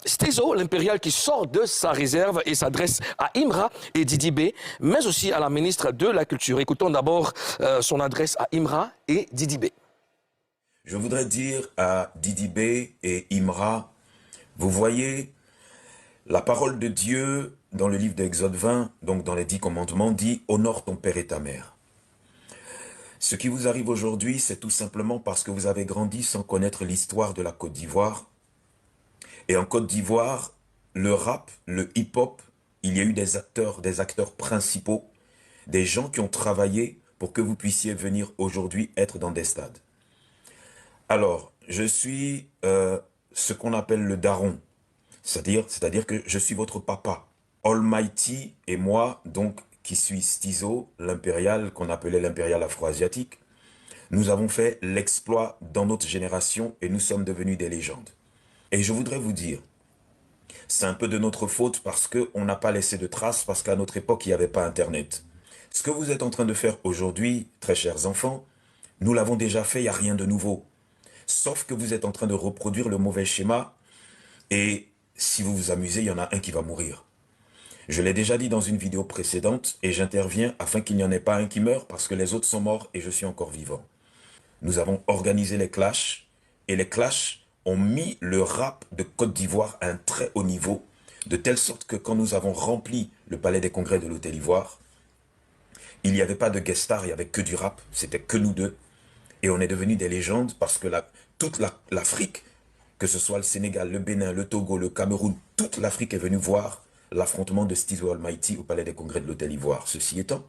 Stizo, l'impérial qui sort de sa réserve et s'adresse à Imra et Didi B, mais aussi à la ministre de la Culture. Écoutons d'abord son adresse à Imra et Didi B. Je voudrais dire à Didi B et Imra, vous voyez, la parole de Dieu dans le livre d'Exode 20, donc dans les 10 commandements, dit « Honore ton père et ta mère ». Ce qui vous arrive aujourd'hui, c'est tout simplement parce que vous avez grandi sans connaître l'histoire de la Côte d'Ivoire. Et en Côte d'Ivoire, le rap, le hip-hop, il y a eu des acteurs principaux, des gens qui ont travaillé pour que vous puissiez venir aujourd'hui être dans des stades. Alors, je suis ce qu'on appelle le daron, c'est-à-dire que je suis votre papa. Almighty et moi, donc, qui suis Stizo, l'impérial, qu'on appelait l'impérial afro-asiatique, nous avons fait l'exploit dans notre génération et nous sommes devenus des légendes. Et je voudrais vous dire, c'est un peu de notre faute parce qu'on n'a pas laissé de traces, parce qu'à notre époque, il n'y avait pas Internet. Ce que vous êtes en train de faire aujourd'hui, très chers enfants, nous l'avons déjà fait, il n'y a rien de nouveau. Sauf que vous êtes en train de reproduire le mauvais schéma et si vous vous amusez, il y en a un qui va mourir. Je l'ai déjà dit dans une vidéo précédente et j'interviens afin qu'il n'y en ait pas un qui meurt parce que les autres sont morts et je suis encore vivant. Nous avons organisé les clashs et les clashs ont mis le rap de Côte d'Ivoire à un très haut niveau, de telle sorte que quand nous avons rempli le palais des congrès de l'Hôtel Ivoire, il n'y avait pas de guest star, il n'y avait que du rap, c'était que nous deux. Et on est devenus des légendes parce que toute l'Afrique, que ce soit le Sénégal, le Bénin, le Togo, le Cameroun, toute l'Afrique est venue voir l'affrontement de Stizo Almighty au palais des congrès de l'Hôtel Ivoire. Ceci étant,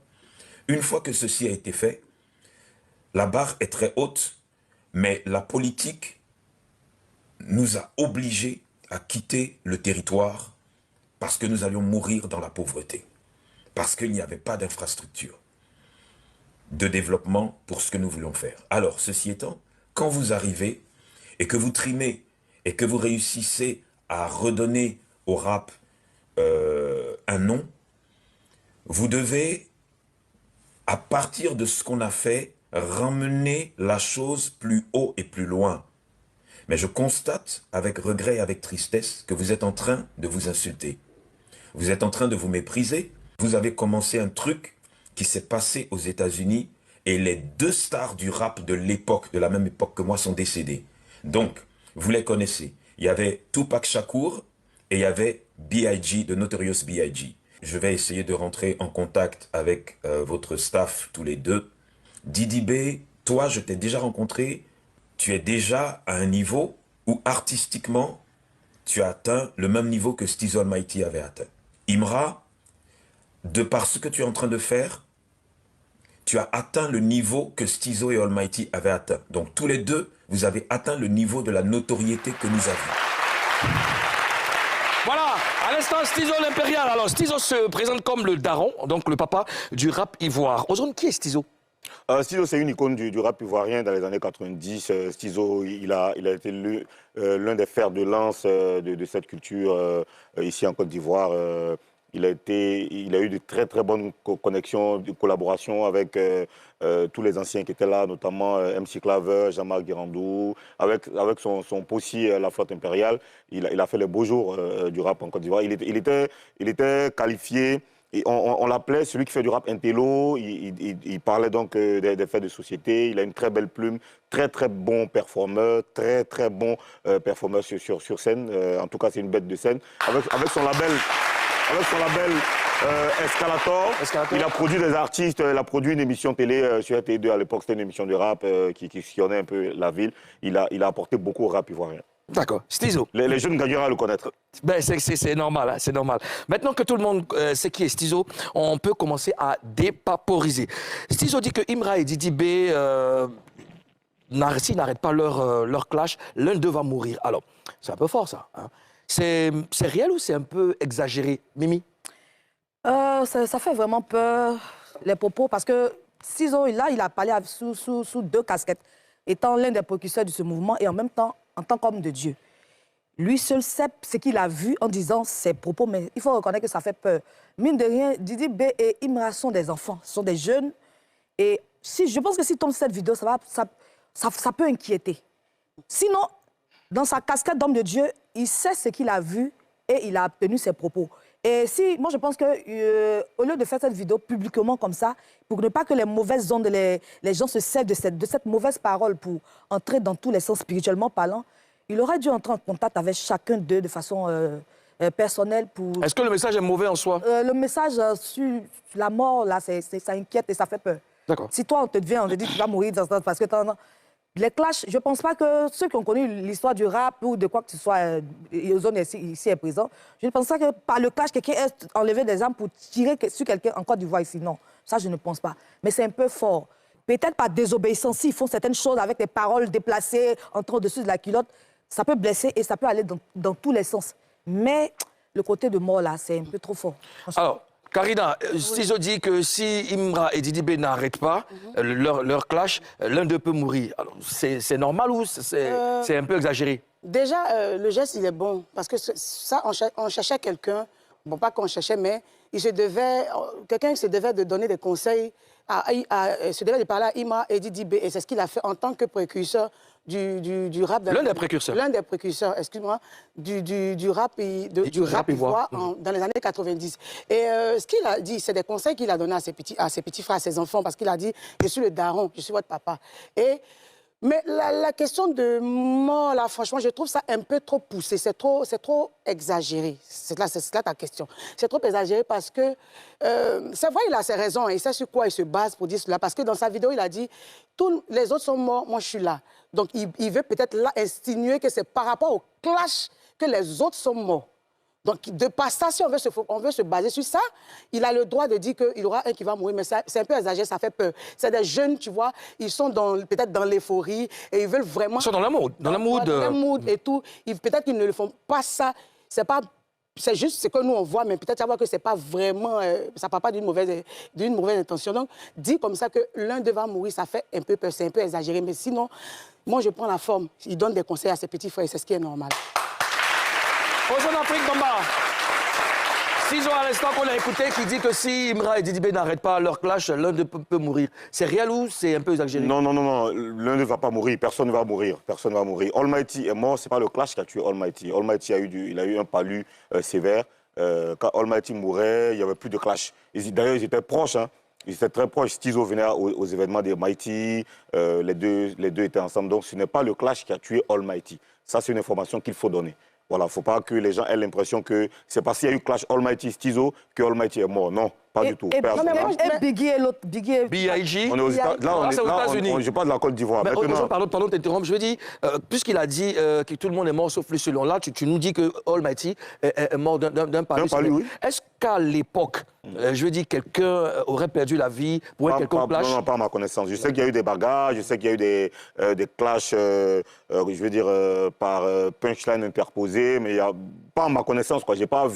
une fois que ceci a été fait, la barre est très haute, mais la politique nous a obligés à quitter le territoire parce que nous allions mourir dans la pauvreté, parce qu'il n'y avait pas d'infrastructure de développement pour ce que nous voulions faire. Alors, ceci étant, quand vous arrivez et que vous trimez et que vous réussissez à redonner au rap un nom, vous devez, à partir de ce qu'on a fait, ramener la chose plus haut et plus loin. Mais je constate avec regret et avec tristesse que vous êtes en train de vous insulter. Vous êtes en train de vous mépriser. Vous avez commencé un truc qui s'est passé aux États-Unis et les deux stars du rap de l'époque, de la même époque que moi, sont décédés. Donc, vous les connaissez. Il y avait Tupac Shakur et il y avait B.I.G. de Notorious B.I.G. Je vais essayer de rentrer en contact avec votre staff tous les deux. Didi B, toi, je t'ai déjà rencontré. Tu es déjà à un niveau où artistiquement, tu as atteint le même niveau que Stizo Almighty avait atteint. Imra, de par ce que tu es en train de faire, tu as atteint le niveau que Stizo et Almighty avaient atteint. Donc tous les deux, vous avez atteint le niveau de la notoriété que nous avions. Voilà, à l'instant, Stizo l'impérial. Alors, Stizo se présente comme le daron, donc le papa du rap ivoire. Ozone, qui est Stizo? Stizo, c'est une icône du rap ivoirien dans les années 90. Stizo, il a été l'un des fers de lance de cette culture ici en Côte d'Ivoire. Il a eu de très très bonnes connexions, de collaborations avec tous les anciens qui étaient là, notamment MC Claveur, Jean-Marc Guirandou, avec son possi, la flotte impériale. Il a fait les beaux jours du rap en Côte d'Ivoire. Il était qualifié. Et on l'appelait celui qui fait du rap intello, il parlait donc des faits de société, il a une très belle plume, très très bon performeur, très très bon performeur sur scène, en tout cas c'est une bête de scène. Avec son label Escalator, il a produit des artistes, il a produit une émission télé sur RTL2 à l'époque, c'était une émission de rap qui sillonnait un peu la ville, il a apporté beaucoup au rap ivoirien. D'accord. Stizo. Les jeunes gagneraient à le connaître. Ben, c'est normal, hein, c'est normal. Maintenant que tout le monde sait qui est Stizo, on peut commencer à dépaporiser. Stizo dit que Imra et Didi B, s'ils n'arrêtent pas leur clash, l'un d'eux va mourir. Alors, c'est un peu fort, ça. Hein. C'est réel ou c'est un peu exagéré, Mimi? Ça fait vraiment peur, les propos, parce que Stizo, là, il a parlé sous deux casquettes, étant l'un des précurseurs de ce mouvement et en même temps, en tant qu'homme de Dieu. Lui seul sait ce qu'il a vu en disant ses propos, mais il faut reconnaître que ça fait peur. Mine de rien, Didi B et Imra sont des enfants, sont des jeunes. Et je pense que si tombe cette vidéo, ça peut inquiéter. Sinon, dans sa casquette d'homme de Dieu, il sait ce qu'il a vu et il a tenu ses propos. Et si, moi, je pense qu'au lieu de faire cette vidéo publiquement comme ça, pour ne pas que les mauvaises ondes, les gens se servent de cette mauvaise parole pour entrer dans tous les sens spirituellement parlant, il aurait dû entrer en contact avec chacun d'eux de façon personnelle pour... Est-ce que le message est mauvais en soi? Le message sur la mort, là, ça inquiète et ça fait peur. D'accord. Si toi, on te dit que tu vas mourir parce que les clashs, je ne pense pas que ceux qui ont connu l'histoire du rap ou de quoi que ce soit, Ozone ici est présent, je ne pense pas que par le clash, quelqu'un ait enlevé des armes pour tirer sur quelqu'un en Côte d'Ivoire ici. Non, ça, je ne pense pas. Mais c'est un peu fort. Peut-être par désobéissance, s'ils font certaines choses avec des paroles déplacées, entrant au-dessus de la culotte, ça peut blesser et ça peut aller dans tous les sens. Mais le côté de mort, là, c'est un peu trop fort. Alors, Karina, Stizo dit que si Imra et Didi B n'arrêtent pas leur clash, l'un d'eux peut mourir. Alors, c'est normal ou c'est un peu exagéré? Déjà, le geste, il est bon. Parce que ça, on cherchait quelqu'un, bon, pas qu'on cherchait, mais quelqu'un se devait de donner des conseils, se devait de parler à Imra et Didi B. Et c'est ce qu'il a fait en tant que précurseur du rap. L'un des précurseurs. L'un des précurseurs, excuse-moi, du rap ivoire dans les années 90. Et ce qu'il a dit, c'est des conseils qu'il a donnés à ses petits frères, à ses enfants, parce qu'il a dit, je suis le daron, je suis votre papa. Mais la question de mort, là, franchement, je trouve ça un peu trop poussé, c'est trop exagéré. C'est là ta question. C'est trop exagéré parce que, c'est vrai, il a ses raisons, il sait sur quoi il se base pour dire cela. Parce que dans sa vidéo, il a dit, tous les autres sont morts, moi je suis là. Donc, il veut peut-être là insinuer que c'est par rapport au clash que les autres sont morts. Donc, de par ça, si on veut se baser sur ça, il a le droit de dire qu'il y aura un qui va mourir, mais c'est un peu exagéré, ça fait peur. C'est des jeunes, tu vois, ils sont peut-être dans l'euphorie et ils veulent vraiment... Ils sont dans la mood. Dans la mood et tout. Peut-être qu'ils ne le font pas ça. C'est juste ce que nous, on voit, mais peut-être savoir que c'est pas vraiment... ça ne part pas d'une mauvaise intention. Donc, dire comme ça que l'un d'eux va mourir, ça fait un peu peur, c'est un peu exagéré. Mais sinon, moi, je prends la forme. Il donne des conseils à ses petits frères, c'est ce qui est normal. Ozone Afrique, Bamba. Stizo, à l'instant qu'on a écouté, qui dit que si Imra et Didi B n'arrêtent pas leur clash, l'un d'eux peut mourir. C'est réel ou c'est un peu exagéré? Non. L'un ne va pas mourir. Personne ne va mourir. Personne ne va mourir. Almighty est mort. Ce n'est pas le clash qui a tué Almighty. Almighty il a eu un palu sévère. Quand Almighty mourait, il n'y avait plus de clash. D'ailleurs, ils étaient proches. Hein. Ils étaient très proches. Stizo venait aux événements des Mighty. Les deux étaient ensemble. Donc, ce n'est pas le clash qui a tué Almighty. Ça, c'est une information qu'il faut donner. Voilà, il ne faut pas que les gens aient l'impression que c'est parce qu'il y a eu clash Almighty Stizo que Almighty est mort. Non, pas du tout. Et Biggie et l'autre. B.I.G. On est aux États-Unis. Je parle de la Côte d'Ivoire. Pardon de t'interrompre. Je veux dire, puisqu'il a dit que tout le monde est mort sauf lui selon là, tu nous dis que Almighty est mort d'un palu. Oui. Est-ce qu'à l'époque, je veux dire, quelqu'un aurait perdu la vie pour un quelconque clash? Non, pas à ma connaissance. Je sais qu'il y a eu des bagarres, je sais qu'il y a eu des clashs, je veux dire, par punchline interposée, mais il y a pas à ma connaissance, quoi. J'ai pas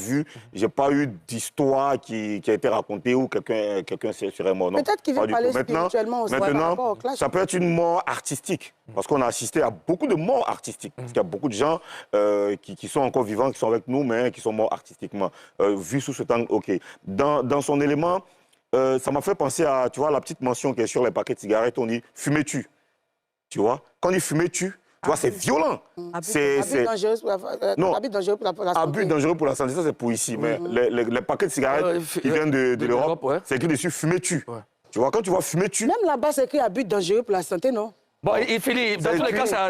eu d'histoire qui a été racontée où quelqu'un serait mort. Peut-être qu'il veut parler spirituellement aussi. Maintenant, ça peut être une mort artistique, parce qu'on a assisté à beaucoup de morts artistiques. Parce qu'il y a beaucoup de gens qui sont encore vivants, qui sont avec nous, mais qui sont morts artistiquement. Vu sous ce temps, ok. Dans son élément, ça m'a fait penser à, tu vois, la petite mention qui est sur les paquets de cigarettes, on dit « fumais-tu ». Tu vois, quand on dit « fumais-tu », tu vois, c'est violent. Abus dangereux pour la santé. Abus dangereux pour la santé, ça c'est pour ici. Mais les paquets de cigarettes qui viennent de l'Europe, c'est écrit dessus « fumais-tu ». Tu vois, quand tu vois « fumais-tu ». Même là-bas, c'est écrit « abus dangereux pour la santé », non? Bon, il finit. Dans tous les cas,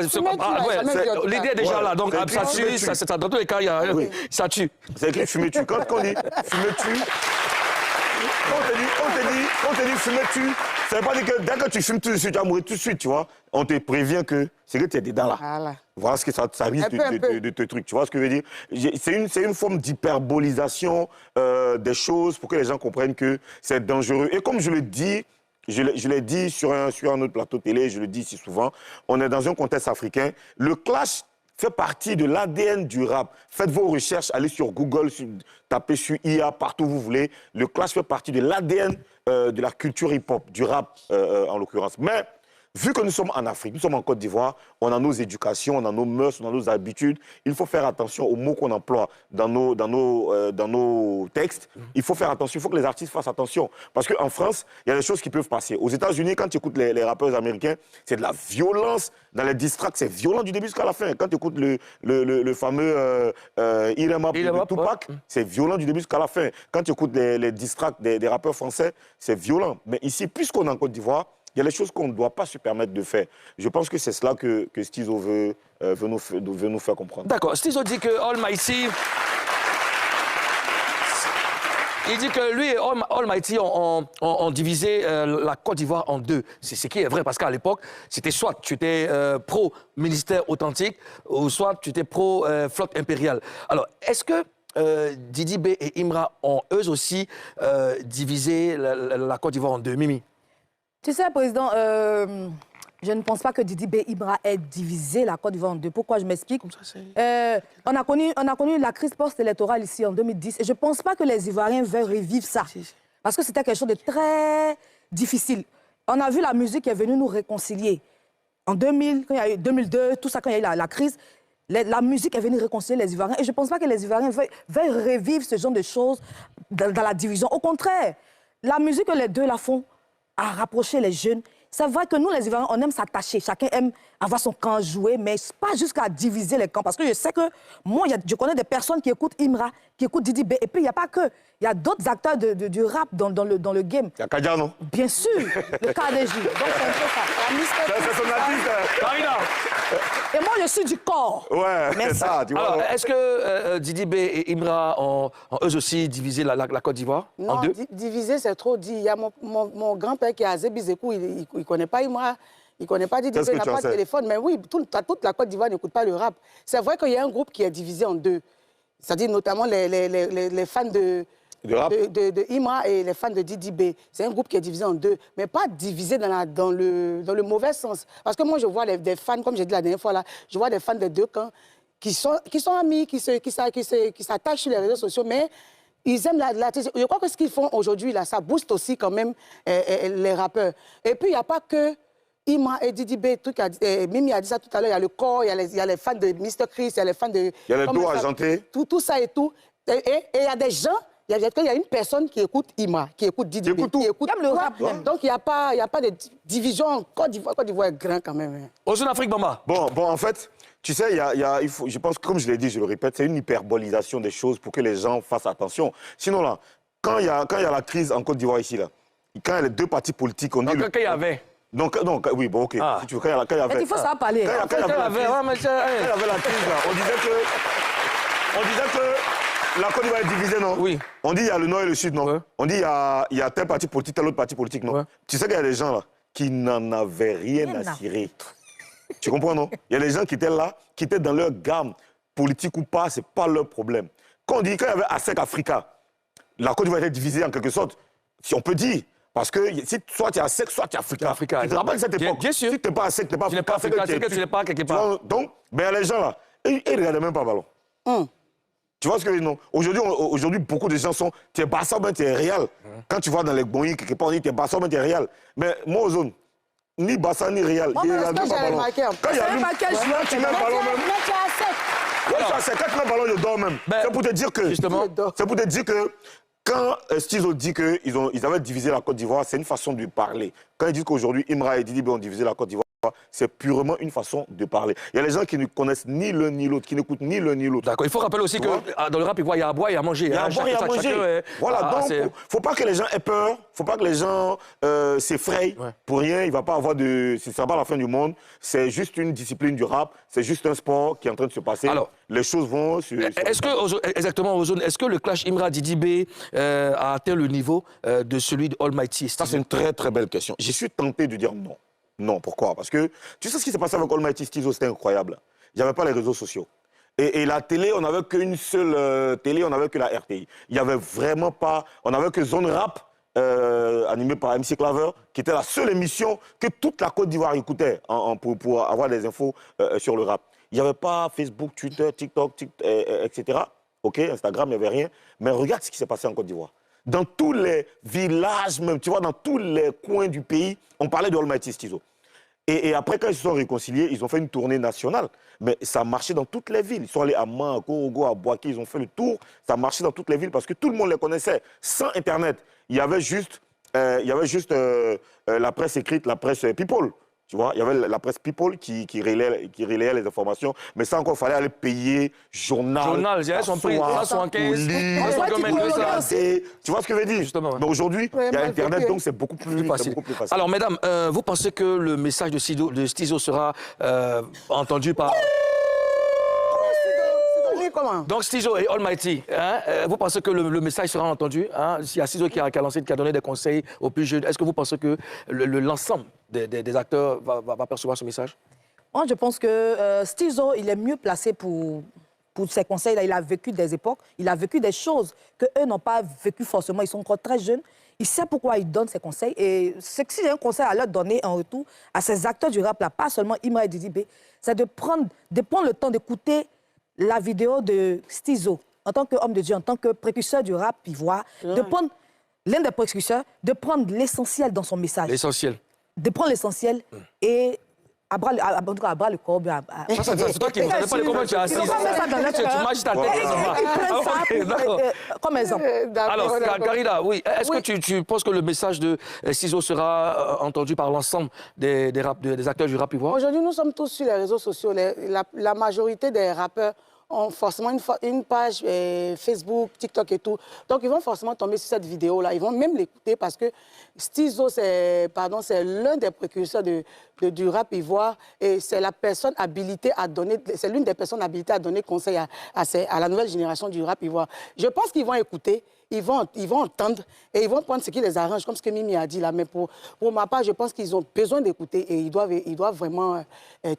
l'idée est déjà là. Donc, ça tue. Dans tous les cas, ça tue. C'est écrit fumais-tu. Quand on dit fumais-tu, on te dit fumais-tu, ça veut pas dire que dès que tu fumes tout de suite, tu vas mourir tout de suite, tu vois. On te prévient que c'est que tu es dedans là. Voilà. Voilà ce que ça risque de te truc. Tu vois ce que je veux dire? C'est une forme d'hyperbolisation des choses pour que les gens comprennent que c'est dangereux. Et comme je le dis, je l'ai dit sur un autre plateau télé, je le dis si souvent, on est dans un contexte africain. Le clash fait partie de l'ADN du rap. Faites vos recherches, allez sur Google, tapez sur IA, partout où vous voulez. Le clash fait partie de l'ADN de la culture hip-hop, du rap en l'occurrence. Mais vu que nous sommes en Afrique, nous sommes en Côte d'Ivoire, on a nos éducations, on a nos mœurs, on a nos habitudes. Il faut faire attention aux mots qu'on emploie dans nos textes. Il faut faire attention, il faut que les artistes fassent attention. Parce qu'en France, il y a des choses qui peuvent passer. Aux États-Unis, quand tu écoutes les rappeurs américains, c'est de la violence. Dans les diss tracks, c'est violent du début jusqu'à la fin. Quand tu écoutes le fameux Eat 'em Up de Tupac, c'est violent du début jusqu'à la fin. Quand tu écoutes les diss tracks des rappeurs français, c'est violent. Mais ici, puisqu'on est en Côte d'Ivoire, il y a des choses qu'on ne doit pas se permettre de faire. Je pense que c'est cela que Stizo veut nous faire comprendre. D'accord. Stizo dit que Almighty... Il dit que lui et Almighty ont divisé la Côte d'Ivoire en deux. C'est ce qui est vrai, parce qu'à l'époque, c'était soit tu étais pro-ministère authentique, ou soit tu étais pro-flotte impériale. Alors, est-ce que Didi B et Imra ont eux aussi divisé la Côte d'Ivoire en deux, Mimi? Tu sais, Président, je ne pense pas que Didi B Imra ait divisé la Côte d'Ivoire en deux. Pourquoi? Je m'explique. On a connu la crise post-électorale ici en 2010 et je ne pense pas que les Ivoiriens veulent revivre ça. Parce que c'était quelque chose de très difficile. On a vu la musique qui est venue nous réconcilier. En 2000, quand il y a eu 2002, tout ça, quand il y a eu la crise, la musique est venue réconcilier les Ivoiriens. Et je ne pense pas que les Ivoiriens veulent revivre ce genre de choses dans la division. Au contraire, la musique que les deux la font a rapproché les jeunes. C'est vrai que nous, les Ivoiriens, on aime s'attacher. Chacun aime avoir son camp joué, mais pas jusqu'à diviser les camps. Parce que je sais que moi, je connais des personnes qui écoutent Imra, qui écoutent Didi B. Et puis, il n'y a pas que. Il y a d'autres acteurs du rap dans le game. Il y a Kadia, non? Bien sûr, le KDJ. Donc, c'est un peu ça. C'est son artiste. Karina. Et moi, je suis du corps. Ouais, c'est ça, tu vois. Alors, est-ce que Didi B et Imra ont eux aussi divisé la Côte d'Ivoire en deux? Non, diviser, c'est trop dit. Il y a mon grand-père qui est à Zébizékou, il ne connaît pas Imra, il ne connaît pas Didi B, il n'a pas de téléphone. Mais oui, toute la Côte d'Ivoire n'écoute pas le rap. C'est vrai qu'il y a un groupe qui est divisé en deux. C'est-à-dire notamment les fans de Imra et les fans de Didi B. C'est un groupe qui est divisé en deux, mais pas divisé dans le mauvais sens. Parce que moi, je vois des fans, comme j'ai dit la dernière fois, là, je vois des fans des deux camps qui sont amis, qui s'attachent sur les réseaux sociaux, mais ils aiment la je crois que ce qu'ils font aujourd'hui, là, ça booste aussi quand même les rappeurs. Et puis, il n'y a pas que Imra et Didi B, Mimi a dit ça tout à l'heure, il y a le corps, il y a les fans de Mr. Chris, il y a les fans de... Il y a les dos argentés. Tout ça et tout. Et il y a des gens... Il y a une personne qui écoute Imra, qui écoute Didi B, qui écoute le rap. Donc, il n'y a pas de division en Côte d'Ivoire. Côte d'Ivoire est grand quand même. Au Sud-Afrique, Bamba. Bon, en fait, tu sais, il faut, je pense que, comme je l'ai dit, je le répète, c'est une hyperbolisation des choses pour que les gens fassent attention. Sinon, là, quand il y a la crise en Côte d'Ivoire ici, là, quand il y a les deux partis politiques, on dit... Donc, quand il y avait... Donc, oui, bon, OK. Si tu veux, quand il y avait... Mais il faut ça parler. Quand il y avait la crise, là, on disait que la Côte d'Ivoire est divisée, non? Oui. On dit il y a le nord et le sud, non? Ouais. On dit il y a tel parti politique, tel autre parti politique, non? Ouais. Tu sais qu'il y a des gens là qui n'en avaient rien à cirer. Tu comprends, non? Il y a des gens qui étaient là, qui étaient dans leur gamme, politique ou pas, c'est pas leur problème. Quand il y avait ASEC Africa, la Côte d'Ivoire était divisée en quelque sorte, si on peut dire. Parce que si, soit tu es ASEC, soit tu es Africa. Tu te rappelles cette époque? Bien sûr. Si tu n'es pas ASEC, tu n'es pas Africa. Tu n'es pas Africa, c'est que tu n'es pas quelque part. Donc, ben, il y a les gens là, ils ne regardaient même pas le ballon. Tu vois ce que je veux dire, non? Aujourd'hui, beaucoup de gens sont... Tu es Barça, ben tu es Real. Quand tu vas dans les bonnies, quelque part, on dit tu es Barça, ben tu es Real. Mais moi, aux zones, ni Barça, ni Real. Quand il y a tu mets le ballon même... Quand tu mets le ballon, je dors même. C'est pour te dire que... Justement. C'est pour te dire que... Quand Stizo dit qu'ils avaient divisé la Côte d'Ivoire, c'est une façon de parler. Quand ils disent qu'aujourd'hui, Imra et Didi B ont divisé la Côte d'Ivoire, c'est purement une façon de parler. Il y a les gens qui ne connaissent ni l'un ni l'autre, qui n'écoutent ni l'un ni l'autre. D'accord. Il faut rappeler aussi que dans le rap, il y a à boire et à manger. Il y a à boire et à manger. Voilà, donc il ne faut pas que les gens aient peur, il ne faut pas que les gens s'effrayent. Ouais. Pour rien, il ne va pas avoir de... Ce ne sera pas la fin du monde. C'est juste une discipline du rap, c'est juste un sport qui est en train de se passer. Alors, les choses vont... Exactement, Ozone, est-ce que le clash Imra-Didi B a atteint le niveau de celui de Almighty? Ça, c'est une très, très belle question. Je suis tenté de dire non. Non, pourquoi? Parce que tu sais ce qui s'est passé avec Almighty Stizo, c'était incroyable. Il n'y avait pas les réseaux sociaux. Et la télé, on n'avait qu'une seule télé, on n'avait que la RTI. Il n'y avait vraiment pas... On n'avait que Zone Rap, animée par MC Claver, qui était la seule émission que toute la Côte d'Ivoire écoutait pour avoir des infos sur le rap. Il n'y avait pas Facebook, Twitter, TikTok, etc. OK, Instagram, il n'y avait rien. Mais regarde ce qui s'est passé en Côte d'Ivoire. Dans tous les villages, même, tu vois, dans tous les coins du pays, on parlait de Almighty Stizo. Et après, quand ils se sont réconciliés, ils ont fait une tournée nationale. Mais ça marchait dans toutes les villes. Ils sont allés à Mans, à Korogo, à Boaké, ils ont fait le tour. Ça marchait dans toutes les villes parce que tout le monde les connaissait. Sans Internet, il y avait juste, la presse écrite, la presse People. Tu vois, il y avait la presse People qui relayait les informations. Mais ça encore, il fallait aller payer journal. J'ai son prix, 75, tu vois ce que je veux dire? Justement. Ouais. Mais aujourd'hui, il y a Internet, donc c'est beaucoup plus facile. Alors, mesdames, vous pensez que le message de Stizo sera entendu par... Donc Stizo et Almighty, hein, vous pensez que le message sera entendu, hein? Il y a Stizo qui a donné des conseils aux plus jeunes. Est-ce que vous pensez que l'ensemble des acteurs va percevoir ce message? Moi, je pense que Stizo, il est mieux placé pour ses conseils-là. Il a vécu des époques, il a vécu des choses qu'eux n'ont pas vécues forcément. Ils sont encore très jeunes. Il sait pourquoi il donne ses conseils. Et si j'ai un conseil à leur donner en retour à ces acteurs du rap-là, pas seulement Imra et Didi B, c'est de prendre le temps d'écouter la vidéo de Stizo, en tant qu'homme de Dieu, en tant que précurseur du rap ivoire, de prendre l'un des précurseurs, de prendre l'essentiel dans son message. L'essentiel. De prendre l'essentiel et à bras le corps. C'est toi qui ne savais pas comment tu as assis. Tu marches ta tête. Comme exemple. Alors, Karida, oui. Est-ce que tu penses que le message de Stizo sera entendu par l'ensemble des acteurs du rap ivoire? Aujourd'hui, nous sommes tous sur les réseaux sociaux. La majorité des rappeurs ont forcément une page Facebook, TikTok et tout. Donc, ils vont forcément tomber sur cette vidéo-là. Ils vont même l'écouter parce que Stizo, c'est l'un des précurseurs du rap ivoire et c'est la personne habilitée à donner, c'est l'une des personnes habilitées à donner conseil à la nouvelle génération du rap ivoire. Je pense qu'ils vont écouter. Ils vont entendre et ils vont prendre ce qui les arrange, comme ce que Mimi a dit là. Mais pour ma part, je pense qu'ils ont besoin d'écouter et ils doivent vraiment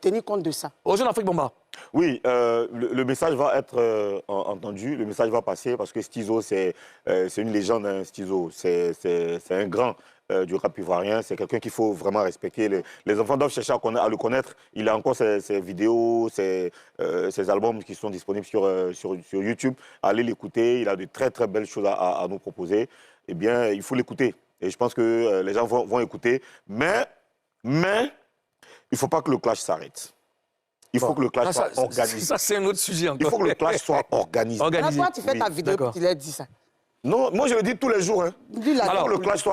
tenir compte de ça. Aux Jeunes Afrique Bomba. Oui, le message va être entendu, le message va passer parce que Stizo, c'est une légende, hein, Stizo. C'est un grand du rap ivoirien. C'est quelqu'un qu'il faut vraiment respecter. Les enfants doivent chercher à le connaître. Il a encore ses vidéos, ses albums qui sont disponibles sur YouTube. Allez l'écouter. Il a de très, très belles choses à nous proposer. Eh bien, il faut l'écouter. Et je pense que les gens vont écouter. Mais, il ne faut pas que le clash s'arrête. Il faut que le clash soit organisé. Ça, c'est un autre sujet encore. Il faut que le clash soit organisé. Toi, tu fais ta vidéo, tu l'as dit ça. Non, moi, je le dis tous les jours. Hein. Alors, que le clash soit